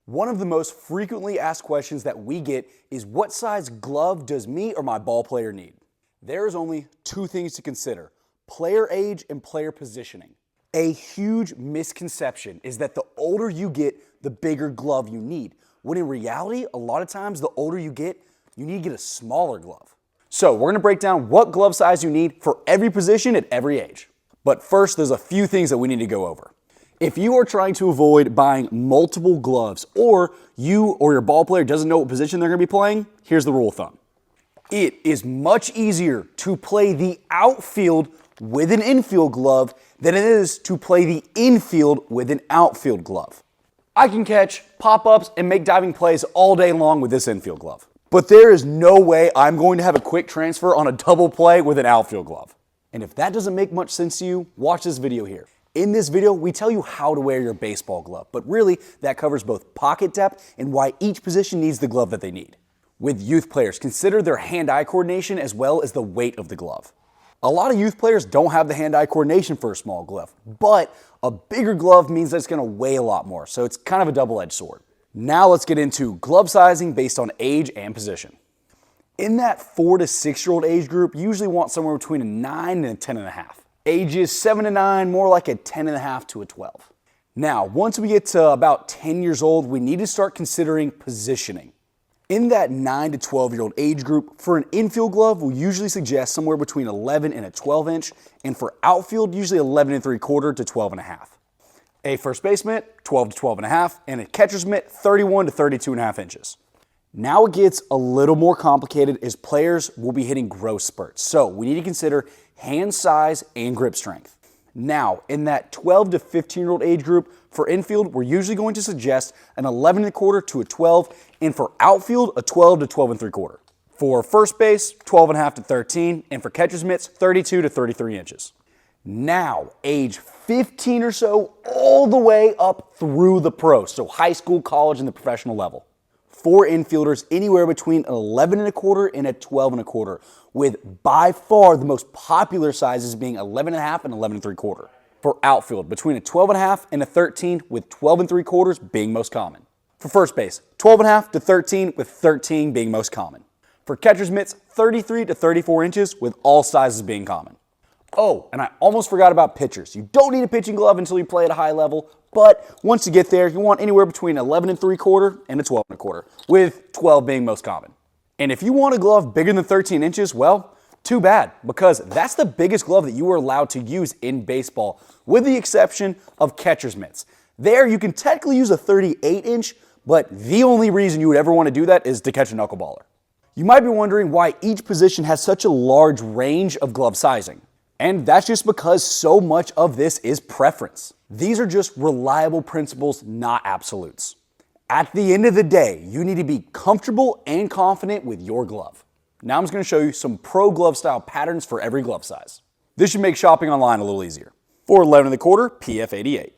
One of the most frequently asked questions that we get is, what size glove does me or my ball player need? There's only two things to consider: player age and player positioning. A huge misconception is that the older you get, the bigger glove you need, when in reality, a lot of times the older you need to get a smaller glove. So we're gonna break down what glove size you need for every position at every age. But first, there's a few things that we need to go over. If you are trying to avoid buying multiple gloves, or you or your ball player doesn't know what position they're gonna be playing, here's the rule of thumb. It is much easier to play the outfield with an infield glove than it is to play the infield with an outfield glove. I can catch pop-ups and make diving plays all day long with this infield glove, but there is no way I'm going to have a quick transfer on a double play with an outfield glove. And if that doesn't make much sense to you, watch this video here. In this video, we tell you how to wear your baseball glove, but really that covers both pocket depth and why each position needs the glove that they need. With youth players, consider their hand-eye coordination as well as the weight of the glove. A lot of youth players don't have the hand-eye coordination for a small glove, but a bigger glove means that it's going to weigh a lot more, so it's kind of a double-edged sword. Now let's get into glove sizing based on age and position. In that 4 to 6 year old age group, you usually want somewhere between a 9 and a 10.5. Ages 7 to 9, more like a 10.5 to a 12. Now, once we get to about 10 years old, we need to start considering positioning. In that 9 to 12 year old age group, for an infield glove, we'll usually suggest somewhere between 11 and a 12 inch, and for outfield, usually 11 3/4 to 12.5. A first baseman, 12 to 12.5, and a catcher's mitt, 31 to 32.5 inches. Now it gets a little more complicated as players will be hitting growth spurts, so we need to consider hand size and grip strength. Now, in that 12 to 15 year old age group, for infield, we're usually going to suggest an 11 1/4 to a 12, and for outfield, a 12 to 12 3/4. For first base, 12.5 to 13, and for catcher's mitts, 32 to 33 inches. Now, age 15 or so, all the way up through the pros, so high school, college, and the professional level. For infielders, anywhere between an 11 1/4 and a 12 1/4, with by far the most popular sizes being 11.5 and 11 3/4. For outfield, between a 12.5 and a 13, with 12 3/4 being most common. For first base, 12.5 to 13, with 13 being most common. For catcher's mitts, 33 to 34 inches, with all sizes being common. Oh, and I almost forgot about pitchers. You don't need a pitching glove until you play at a high level, but once you get there, you want anywhere between 11 3/4 and a 12 1/4, with 12 being most common. And if you want a glove bigger than 13 inches, well, too bad, because that's the biggest glove that you are allowed to use in baseball, with the exception of catcher's mitts. There, you can technically use a 38 inch, but the only reason you would ever want to do that is to catch a knuckleballer. You might be wondering why each position has such a large range of glove sizing. And that's just because so much of this is preference. These are just reliable principles, not absolutes. At the end of the day, you need to be comfortable and confident with your glove. Now I'm just going to show you some pro glove style patterns for every glove size. This should make shopping online a little easier. For 11 1/4, PF88.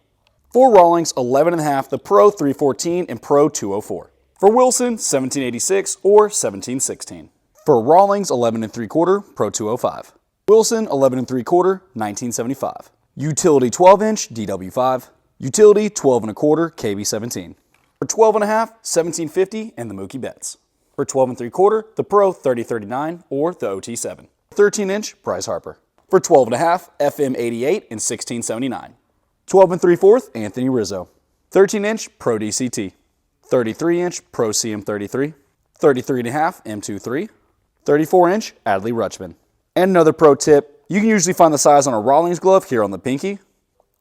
For Rawlings, 11.5, the Pro 314 and Pro 204. For Wilson, 1786 or 1716. For Rawlings, 11 3/4, Pro 205. Wilson, 11 3/4, 1975. Utility 12 inch, DW5. Utility 12 1/4, KB17. For 12.5, 1750 and the Mookie Betts. For 12 3/4, the Pro 3039 or the OT7. 13 inch, Bryce Harper. For 12.5, FM88 and 1679. 12 3/4, Anthony Rizzo. 13 inch, Pro DCT. 33 inch, Pro CM33. 33.5, M23. 34 inch, Adley Rutschman. And another pro tip, you can usually find the size on a Rawlings glove here on the pinky,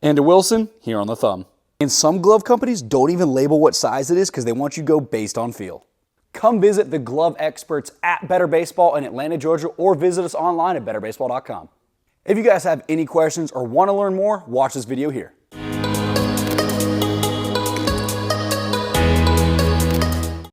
and a Wilson here on the thumb. And some glove companies don't even label what size it is because they want you to go based on feel. Come visit the glove experts at Better Baseball in Atlanta, Georgia, or visit us online at betterbaseball.com. If you guys have any questions or want to learn more, watch this video here.